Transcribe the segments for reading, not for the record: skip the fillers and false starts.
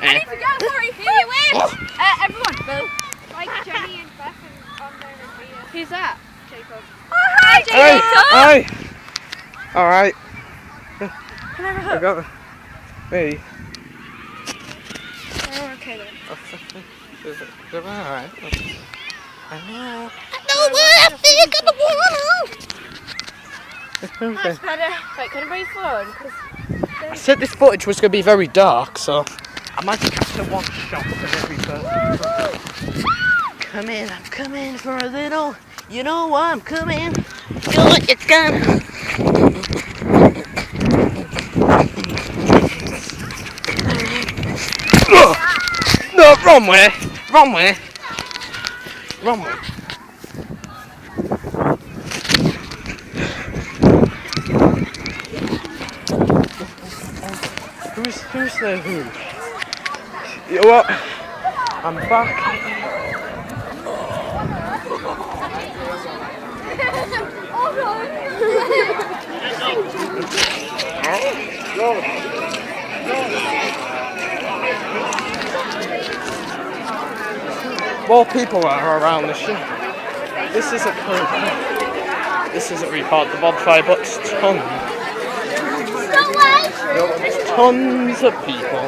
I need to go, sorry. Who you with? Everyone. Bill. Like Jenny and Beth and Andre and Mia. Who's that? Jacob. Oh, hi, Jacob. Hi. Alright. Can I have a hook? Me. Oh, okay then. Is it alright? I know. That's better. Wait, can I bring phone? I said this footage was going to be very dark, so I might capture one shot of every person. Come in, I'm coming for a little. You know what, I'm coming. Do what you can. No, wrong way. Wrong way. Wrong way. Who's the who? You know what? I'm back. More people are around the ship. This isn't really part of the bonfire, but it's tons of people.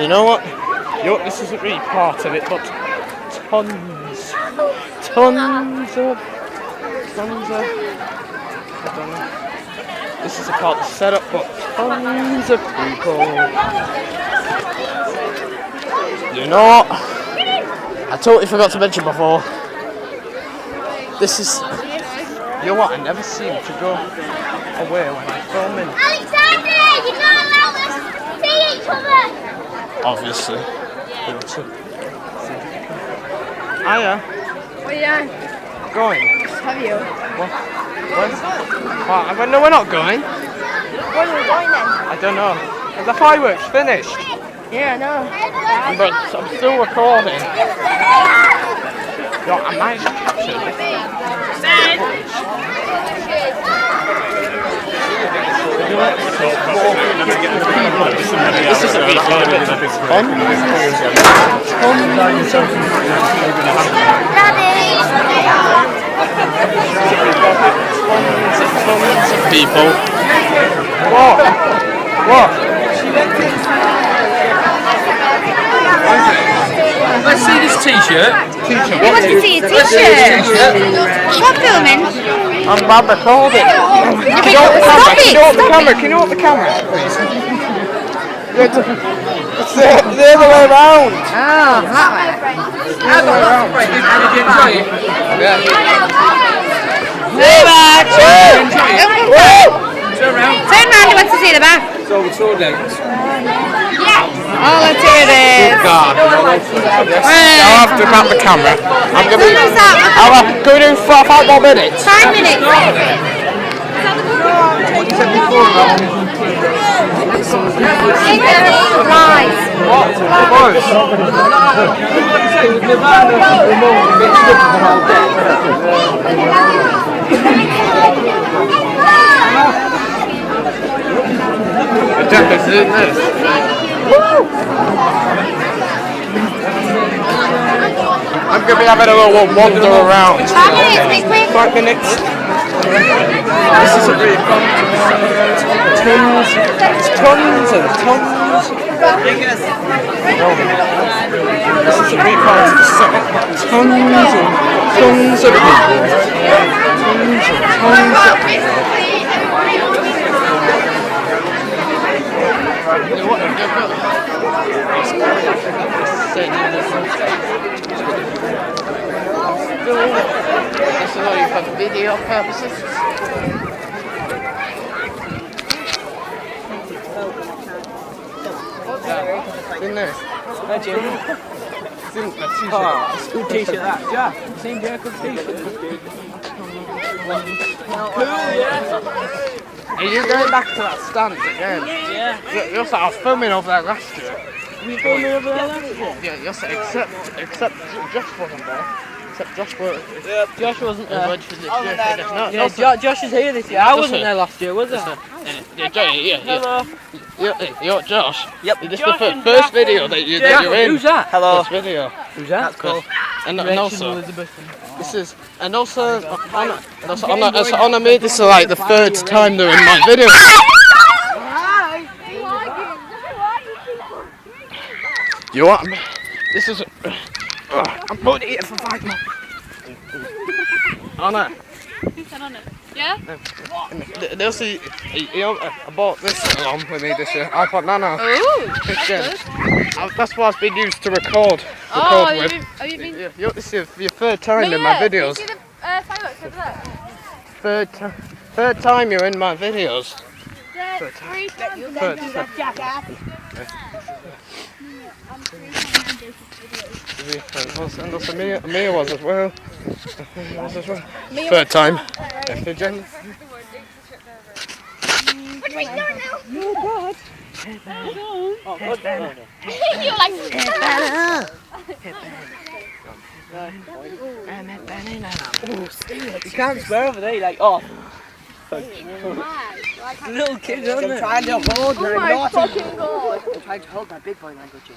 You know what? This isn't really part of it, but tons of. I don't know. This is a part of the setup, but tons of people. You know what? I totally forgot to mention before. This is. You know what? I never seem to go away when I'm filming. Alexander, you're not allowed us to see each other. Obviously. Hiya. Where are you Going. Have you? What? What? No, we're not going. Where are we going then? I don't know. The fireworks finished. Yeah, I know. But I'm still recording. Yo, I might have captured this. This is a bit fun. Tons of people. What? Let's see this t-shirt. You want to see a t-shirt? What filming? I'm recording. Can you hold the camera, please? It's the other way around. Oh, that way. Did you enjoy it? Yeah. Very much. Turn around. Turn round, he wants to see the back. So the tour dates. Oh, let's hear it. God. I'll have to grab the camera. I'm going to go in 5 more minutes. 5 minutes. What you said before about Lies. I'm going to be having a little wander around. 5 minutes, be quick. 5 minutes. This is a really fun. Tons and tons. This is a really fun. Tons of people. Tons of people. This is only for video purposes. In there. Hi, Jim. It's a good t-shirt that. Yeah. Seen Jacob's t-shirt. Cool, yeah. Are you going back to that stand again? Yeah. You're I was filming over there last year. Were you filming over there last year? Yeah, except Josh wasn't there. Except Josh was. Josh wasn't there. Josh is here this year. I wasn't there last year, was I? Hello. You're Josh. Yep. This is the first video that you're in. Who's that? Hello. First video. Who's that? That's cool. And also, this is, and also, Anna made this like the third time they're in my video. You want me? This is. I'm putting it for 5 more. Anna. Yeah? They'll see. I bought this along with me this year. iPod Nano. Ooh, That's what it's been used to record with. Have you been? This is your third time in my videos. Can you see the fireworks over there? Third time you're in my videos. There's 3 times. Third. And also Mia was as well. Third time. What do we do now? Oh, God. You're like. You can't swear over there, you're like, oh. Little kids, aren't they? I'm trying to hold Oh my fucking god. I'm trying to hold my big boy language in.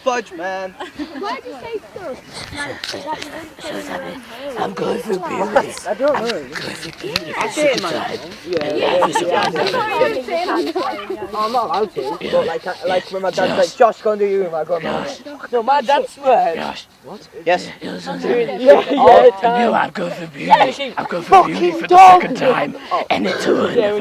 Fudge, man. Why did you say so? I'm going for beauty. I don't know. I'm saying man. Oh, I'm not allowed to. But like when my dad's like, Josh, go and do your room, I go, No, my dad swears. what? Yes. I'm going for beauty. I'm going for beauty for the second time. And it's all Yeah,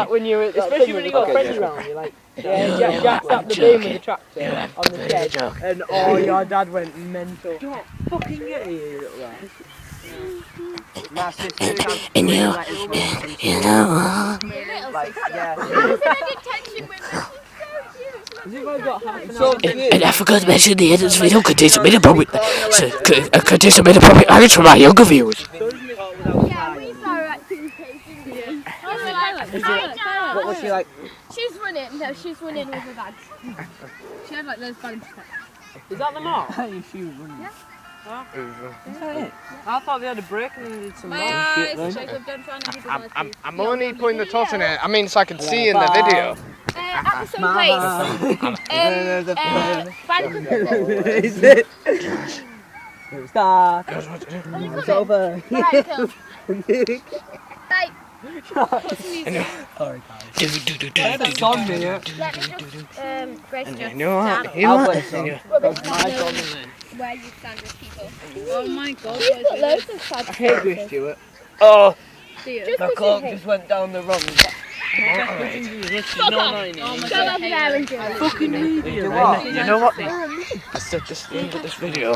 when you were especially when you got friends around, you're like, Jack slapped the beam with the tractor on the shed, and oh, your dad went mental. Don't fucking get here, you little rat. My sister And you know like, yeah. Has you guys got half an hour? and I forgot to mention the end of this video contains some inappropriate language for my younger viewers. Yeah, we are acting patient. What was she like? She's running. No, she's running with her bags. She had like those bags. Is that the mark? She was running. Yeah. Huh? Is that it? I thought they had a break and they did some My more shit eyes, then. Jacob, don't try and keep it like I'm only putting the toss in it. I mean, so I can see in the video. at some place. Is it? Stop. It's over. Right, go. Hey, Sorry, I had a song here. let me just brace you You know what? down. You know I'll what? play a song. Where you stand with people. Oh my god. She's got loads of sad I hate you, Stuart. Oh, do you? My cloak just went down the wrong. Go over there and do it. Fucking idiot. Do what? you know what? I said this the end of this video.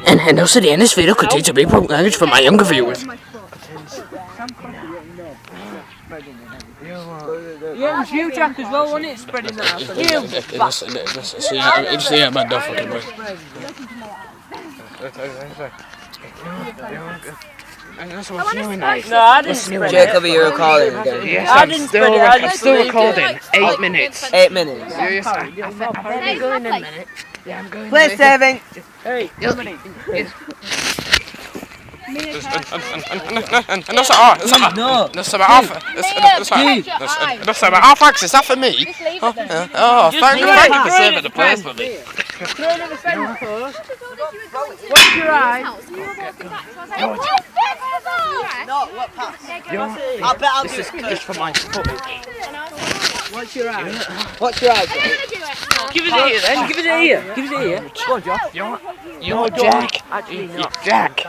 And also the end of this video contains some inappropriate language for my younger viewers. Yeah, it was you, Jack, as well, wasn't it? Spreading that out. Yeah, man, don't fucking worry. And that's what's really nice. No, I didn't spread it. Jacob, are you recording again? Yes, I didn't spread it, I I'm just still believed it. recording. 8 minutes. 8 minutes. Yes, I'm going in a minute. Yeah, I'm going. Play saving. Hey, Yes. And that's half. No. That's about half. That's about half axe. Is that for me? Just leave it then. Oh, thank you leave for it. saving the place for me. what's your eye? No, what pass? I bet I'll do This is it. just for my footage. What's your eye? What's your idea? Give us a ear then. Give us a ear. Give us a ear. Go on, Josh. You're Jack. Actually not. Jack.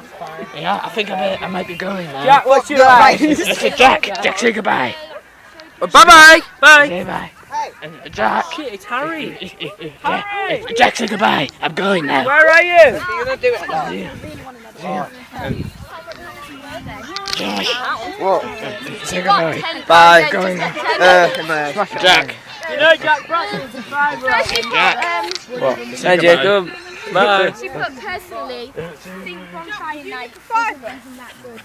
Yeah, I think I might be going now. Jack, what's your eye? Listen, Jack. Jack, say goodbye. Bye-bye. Bye. Say bye. Jack. Shit, it's Harry. Jack, say goodbye. I'm going now. Where are you? You're gonna do it now. Josh. What? Say goodbye. Bye. Going now. Jack. You know Jack Braxton's a driver. Jack. What? Hey, Jacob. Bye. She put personally, think bonfire night isn't that good.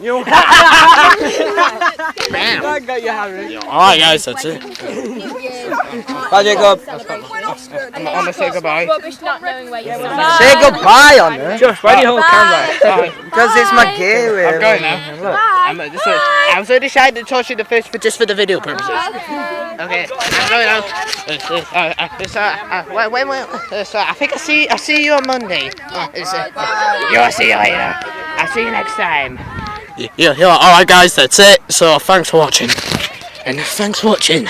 Bam. I got you, Harry. Alright, guys, that's it. Bye, Jacob. Celebration. lost. I'm gonna say goodbye. Rubbish not knowing where you're Say goodbye on there. Josh, why do you hold the camera? Because it's my gear. I'm going now. I'm so decided to touch you the first, but just for the video purposes. Okay, I'm going out. I think I see you on Monday. I'll see you later. I'll see you next time. Yeah, alright guys, that's it. So thanks for watching. And thanks for watching.